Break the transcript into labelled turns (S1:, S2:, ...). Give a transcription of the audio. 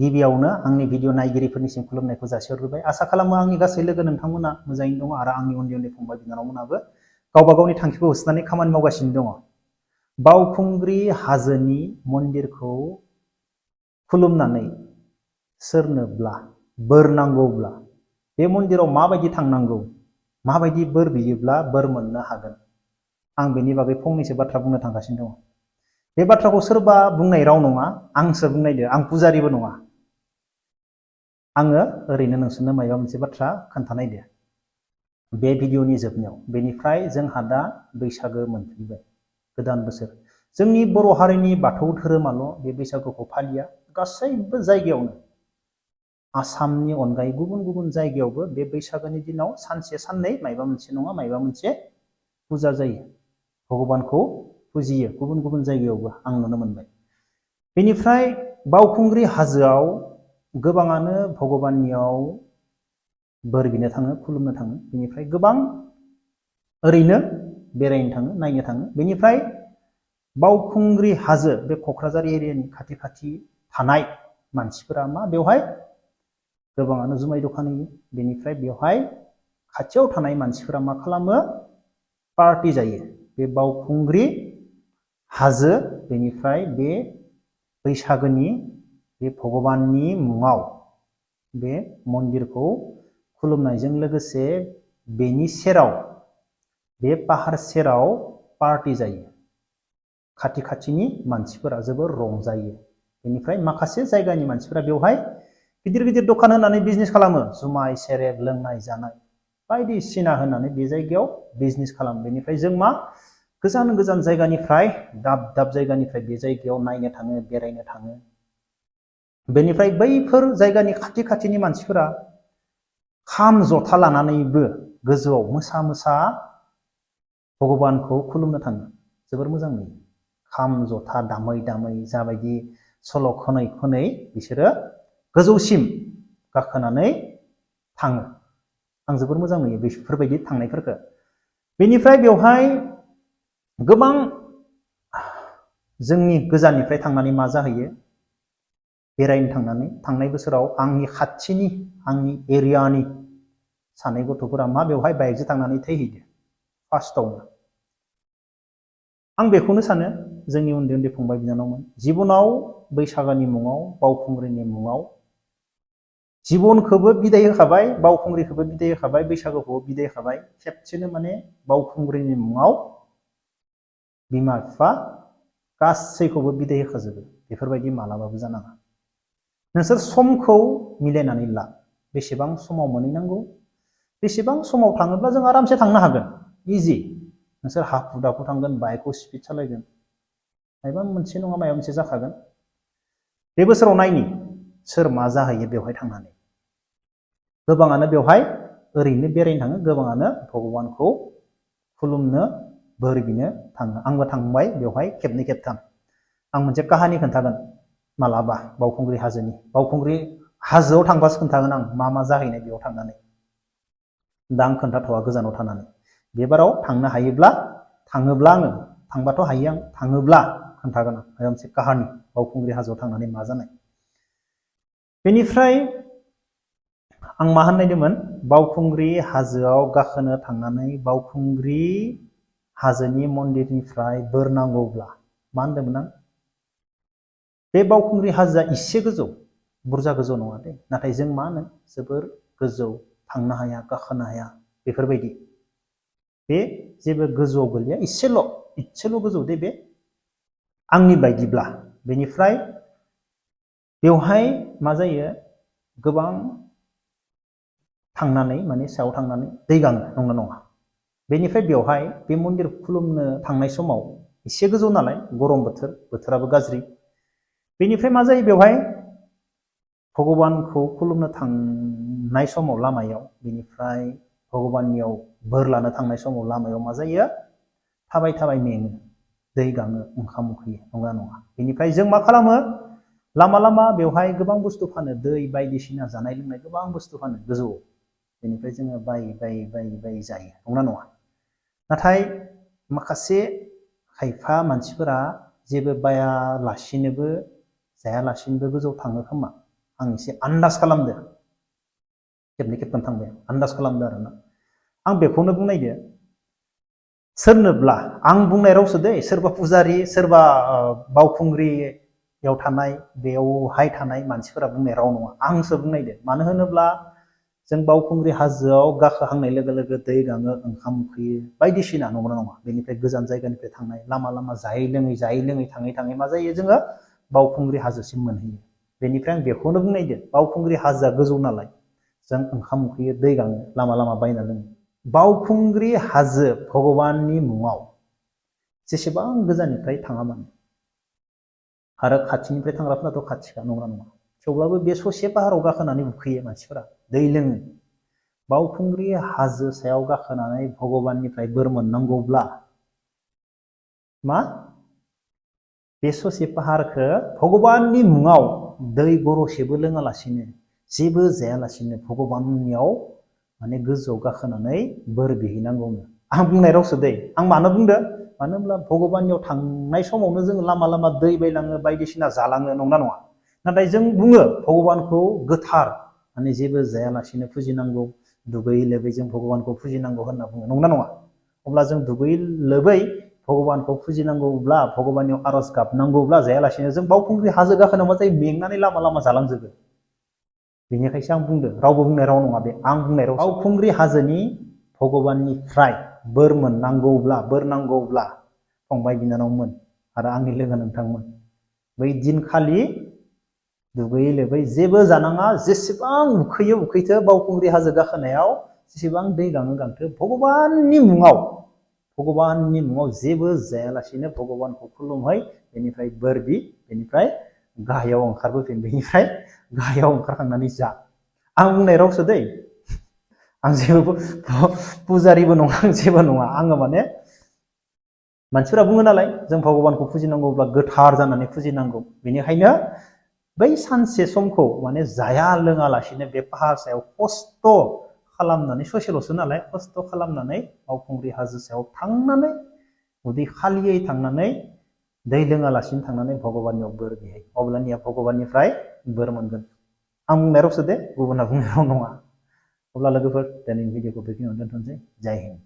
S1: गिबियावनो आंनि भिडिअ नायगिरिफोरनिसिम खुलुमनायखौ जासिहरग्रोबाय। आसा खालामो आंनि गासै लोगो नोंथांमोना मोजाङैनो दङ आरो आंनि उन्दै उन्दै फंबाय बिनानावमोनाबो गावबा गावनि थांखिखौ होसोनानै खामानि मावगासिनो दङ। बावखुंग्रि हाजोनि मन्दिरखौ खुलुमनानै सोरनोब्ला बोर नांगौब्ला बे मन्दिराव माबायदि थांनांगौ, माबायदि बोर बियोब्ला बोर मोननो हागोन, आं बेनि बागै फंनैसो बाथ्रा बुंनो थांगासिनो दङ। बे बाथ्राखौ सोरबा बुंनाय राव नङा, आंसो बुंनायदो, आं पुजारिबो नङा। आङो ओरैनो नोंसोरनो माबा मोनसे बाथ्रा खोन्थानायदो बे भिडिअनि जोबनायाव। बेनिफ्राय जोंहा दा बैसागो मोनफैबाय, गोदान बोसोर। जोंनि बर' हारिनि बाथौ धोरोमाल' बे बैसागुखौ फालिया, गासैबो जायगायावनो आसामनि अनगायै गुबुन गुबुन जायगायावबो बे बैसागोनि दिनाव सानसे साननै मायबा मोनसे नङा मायबा मोनसे फुजा जायो, भगबानखौ फुजियो गुबुन गुबुन जायगायावबो आं नुनो मोनबाय। बेनिफ्राय बावखुंग्रि हाजोआव गोबाङानो भगबाननियाव बोर बिनो थाङो, खुलुमनो थाङो। बेनिफ्राय गोबां ओरैनो बेरायनो थाङो, नायनो थाङो। बेनिफ्राय बावखुंग्रि हाजो, बे क'क्राझार एरियानि खाथि खाथि थानाय मानसिफोरा मा बेवहाय गोबाङानो जुमाय दखान होयो। बेनिफ्राय बेवहाय खाथियाव थानाय मानसिफोरा मा खालामो, पार्टि जायो। बे बावखुंग्रि हाजो, बेनिफ्राय बे बैसागोनि बे भगबाननि मुङाव बे मन्दिरखौ खुलुमनायजों लोगोसे बेनि सेराव, बे पाहार सेराव पार्टि जायो। खाथि खाथिनि मानसिफोरा जोबोर रंजायो। बेनिफ्राय माखासे जायगानि मानसिफोरा बेवहाय गिदिर गिदिर दखान होनानै बिजनेस खालामो, जुमाय सेरेब लोंनाय जानाय बायदिसिना होनानै बे जायगायाव बिजनेस खालामो। बेनिफ्राय जों मा गोजान गोजान जायगानिफ्राय, दाब दाब जायगानिफ्राय बे जायगायाव नायनो थाङो, बेरायनो थाङो। बेनिफ्राय बैफोर जायगानि खाथि खाथिनि मानसिफोरा खाम जथा लानानैबो गोजौआव मोसा मोसा भगबानखौ खुलुमनो थाङो। जोबोर मोजां नुयो। खाम जथा दामै दामै जाबायदि सल' खनै खनै बिसोरो गोजौसिम गाखोनानै थाङो। आं जोबोर मोजां नुयो बेफोरबायदि थांनायफोरखौ। बेनिफ्राय बेवहाय गोबां जोंनि गोजाननिफ्राय थांनानै मा जाहैयो, बेरायनो थांनानै थांनाय बोसोराव आंनि खाथिनि, आंनि एरियानि सानै गथ'फोरा मा बेवहाय बाइकजों थांनानै थैहैदो फार्स्टआवनो। आं बेखौनो सानो, जोंनि उन्दै उन्दै फंबाय बिनानावमोन, जिबनाव बैसागोनि मुङाव, बावखुंग्रिनि मुङाव जिबनखौबो बिदाय होखाबाय, बावखुंग्रिखौबो बिदाय होखाबाय, बैसागुखौबो बिदाय होखाबाय। खेबसेनो माने बावखुंग्रिनि मुङाव बिमा बिफा गासैखौबो बिदाय होखाजोबो। बेफोरबायदि मालाबाबो जानाङा। नोंसोर समखौ मिलायनानै ला, बेसेबां समाव मोनहैनांगौ, बेसेबां समाव थाङोब्ला जों आरामसे थांनो हागोन, इजि। नोंसोर हाखु दाखु थांगोन, बाइकखौ स्पिड सालायगोन, माबा मोनसे नङा माबा मोनसे जाखागोन। बे बोसोराव नायनि सोर मा जाहैयो बेवहाय थांनानै। गोबाङानो बेवहाय ओरैनो बेरायनो थाङो, गोबाङानो भगबानखौ खुलुमनो, बोर बिनो थाङो। आंबो थांबाय बेवहाय खेबनै खेबथाम। आं मोनसे काहानि खोन्थागोन मालाबा बावखुंग्रि हाजोनि। बावखुंग्रि हाजोआव थांबासो खोन्थागोन आं मा मा जाहैनाय बेयाव थांनानै। दा आं खोन्थाथ'वा गोजानाव थानानै। बेबाराव थांनो हायोब्ला, थाङोब्ला आङो, थांबाथ' हायो आं, थाङोब्ला खोन्थागोन आं माबा मोनसे काहानि बावखुंग्रि हाजोआव थांनानै मा जानाय। बेनिफ्राय आं मा होननायदोंमोन, बावखुंग्रि हाजोआव गाखोनो थांनानै बावखुंग्रि हाजोनि मन्दिरनिफ्राय बोर नांगौब्ला मा होनदोंमोन आं, बे बावखुंग्रि हाजोआ एसे गोजौ, बुरजा गोजौ नङा दे, नाथाय जों मा होनो जोबोर गोजौ, थांनो हाया, गाखोनो हाया, बेफोरबायदि। बे जेबो गोजौआव गोलैया, इसेल' गोजौ दे बे आंनि बायदिब्ला। बेनिफ्राय बेवहाय मा जायो, गोबां थांनानै माने सायाव थांनानै दै गाङो, नंगौ नङा। बेनिफ्राय बेवहाय बे मन्दिर खुलुमनो थांनाय समाव एसे गोजौ नालाय, गरम बोथोर, बोथोराबो गाज्रि। बेनिफ्राय मा जायो बेवहाय भगबानखौ खुलुमनो थांनाय समाव लामायाव, बेनिफ्राय भगबाननियाव बोर लानो थांनाय समाव लामायाव मा जायो, थाबाय थाबाय मेङो, दै गाङो, ओंखाम उखैयो, नंगौना नङा। बेनिफ्राय जों मा खालामो, लामा लामा बेवहाय गोबां बुस्थु फानो, दै बायदिसिना जानाय लोंनाय गोबां बुस्थु फानो गोजौआव। बेनिफ्राय जोङो बायै जायो, नंगौना नङा। नाथाय माखासे खायफा मानसिफोरा जेबो बायालासिनोबो जायालासिनोबो गोजौआव थाङो खोमा, आं एसे आन्दाज खालामदो खेबनै खेबथाम थांबाय आन्दाज खालामदो आरोना आं बेखौनो बुंनायदो सोरनोब्ला आं बुंनाय रावसो दै सोरबा पुजारी सोरबा बावखुंग्रियाव थानाय बेयावहाय थानाय मानसिफोरा बुंनाय राव नङा आंसो बुंनायदो मानो होनोब्ला जों बावखुंग्रि हाजोआव गाखोहांनाय लोगो लोगो दै गाङो ओंखाम उखैयो बायदिसिना नंगौना नङा बेनिफ्राय गोजान जायगानिफ्राय थांनाय लामा लामा जायै लोङै थाङै थाङै मा जायो जोङो बावखुंग्रि हाजोसिम मोनहैयो बेनिफ्राय आं बेखौनो बुंनायदो बावखुंग्रि हाजोआ गोजौ नालाय जों ओंखाम उखैयो दै गाङो लामा लामा बायना लोङो बावखुंग्रि हाजो भगबाननि मुङाव जेसेबां गोजाननिफ्राय थाङा मानो आरो खाथिनिफ्राय थांग्राफोराथ' खाथिखा नंगौना नङा थेवब्लाबो बे ससे पाहाराव गाखोनानै उखैयो मानसिफोरा दै लोङो बावखुंग्रि हाजो सायाव गाखोनानै भगबाननिफ्राय बोर मोननांगौब्ला मा बे ससे पाहारखौ भगबाननि मुङाव दै गरसेबो लोङालासिनो जेबो जायालासिनो भगबाननियाव माने गोजौआव गाखोनानै बोर बिहैनांगौनो आं बुंनाय रावसो दै आं मानो बुंदो मानो होनब्ला भगबाननियाव थांनाय समावनो जोङो लामा लामा दै बायलाङो बायदिसिना जालाङो नंगौना नङा नाथाय जों बुङो भगबानखौ गोथार माने जेबो जायालासिनो फुजिनांगौ दुगैयै लोबै जों भगबानखौ फुजिनांगौ होनना बुङो नंगौना नङा अब्ला जों दुगैयै लोबै भगबानखौ फुजिनांगौब्ला भगबाननियाव आरज गाबनांगौब्ला जायालासिनो जों बावखुंग्रि हाजो गाखोनो मा जायो मेंनानै लामा लामा जालांजोबो बेनिखायसो आं बुंदो रावबो बुंनाय राव नङा बे आं बुंनाय राव बावखुंग्रि हाजोनि भगबाननिफ्राय बोर नांगौब्ला फंबाय बिनानावमोन आरो आंनि लोगो नोंथांमोन बै दिनखालि दुगैयै लोबै जेबो जानाङा जेसेबां उखैयो उखैथो बावखुंग्रि हाजो गाखोनायाव जेसेबां दै गाङो गांथो भगबाननि मुङाव जेबो जायालासिनो भगबानखौ खुलुमहै बेनिफ्राय बोर बि बेनिफ्राय गाहायाव ओंखारबोफिन बेनिफ्राय गाहायाव ओंखारखांनानै जा आं बुंनाय रावसो दै आं जेबो पुजारिबो नङा आं जेबो नङा आङो माने मानसिफोरा बुङो नालाय जों भगबानखौ फुजिनांगौब्ला गोथार जानानै फुजिनांगौ बेनिखायनो बै सानसे समखौ माने जाया लोङालासिनो बे पाहार सायाव खस्थ' खालामनानै ससेल'सो नालाय खस्थ' खालामनानै बावखुंग्रि हाजो सायाव थांनानै उदै खालियै थांनानै दै लोङालासिनो थांनानै भगबाननियाव बोर बिहै अब्लानिया भगबाननिफ्राय बोर मोनगोन आं बुंनाय रावसो दे गुबुना बुंनाय राव नङा अब्ला लोगोफोर दिनैनि भिडिअखौ बेखिनियावनो दोनथ'नोसै जय हिन्द